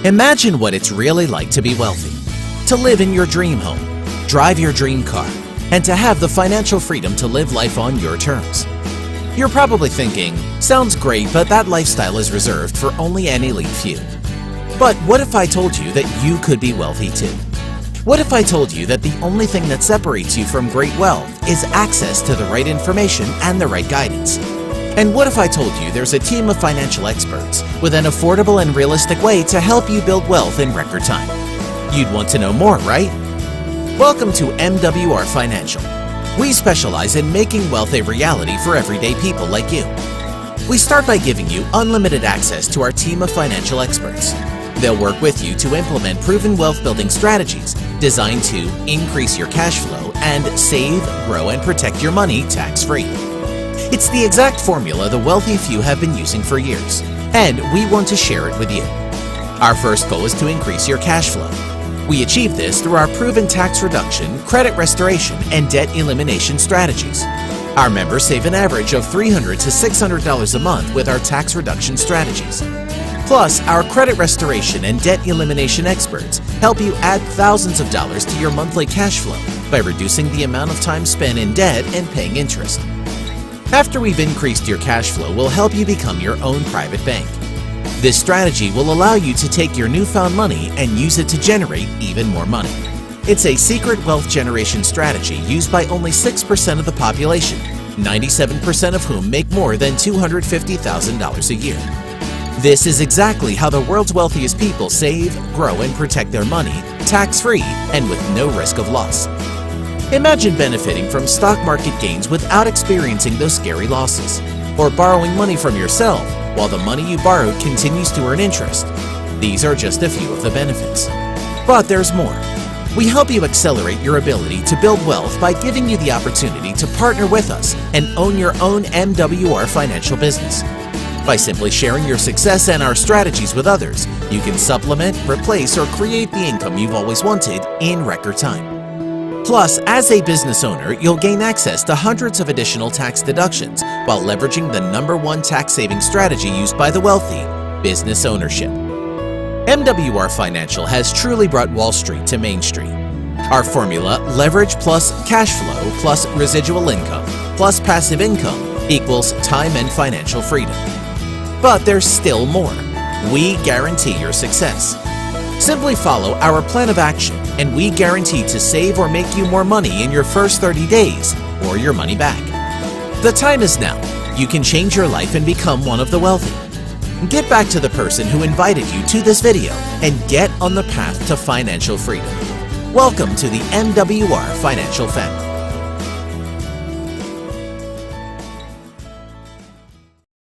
Imagine what it's really like to be wealthy, to live in your dream home, drive your dream car, and to have the financial freedom to live life on your terms. You're probably thinking, sounds great, but that lifestyle is reserved for only an elite few. But what if I told you that you could be wealthy too? What if I told you that the only thing that separates you from great wealth is access to the right information and the right guidance? And what if I told you there's a team of financial experts with an affordable and realistic way to help you build wealth in record time? You'd want to know more, right? Welcome to MWR Financial. We specialize in making wealth a reality for everyday people like you. We start by giving you unlimited access to our team of financial experts. They'll work with you to implement proven wealth-building strategies designed to increase your cash flow and save, grow, and protect your money tax-free. It's the exact formula the wealthy few have been using for years, and we want to share it with you. Our first goal is to increase your cash flow. We achieve this through our proven tax reduction, credit restoration, and debt elimination strategies. Our members save an average of $300 to $600 a month with our tax reduction strategies. Plus, our credit restoration and debt elimination experts help you add thousands of dollars to your monthly cash flow by reducing the amount of time spent in debt and paying interest. After we've increased your cash flow, we'll help you become your own private bank. This strategy will allow you to take your newfound money and use it to generate even more money. It's a secret wealth generation strategy used by only 6% of the population, 97% of whom make more than $250,000 a year. This is exactly how the world's wealthiest people save, grow, and protect their money tax-free and with no risk of loss. Imagine benefiting from stock market gains without experiencing those scary losses, or borrowing money from yourself while the money you borrowed continues to earn interest. These are just a few of the benefits. But there's more. We help you accelerate your ability to build wealth by giving you the opportunity to partner with us and own your own MWR financial business. By simply sharing your success and our strategies with others, you can supplement, replace, or create the income you've always wanted in record time. Plus, as a business owner, you'll gain access to hundreds of additional tax deductions while leveraging the #1 tax-saving strategy used by the wealthy, business ownership. MWR Financial has truly brought Wall Street to Main Street. Our formula, leverage plus cash flow plus residual income plus passive income equals time and financial freedom. But there's still more. We guarantee your success. Simply follow our plan of action, and we guarantee to save or make you more money in your first 30 days or your money back. The time is now. You can change your life and become one of the wealthy. Get back to the person who invited you to this video and get on the path to financial freedom. Welcome to the MWR Financial family.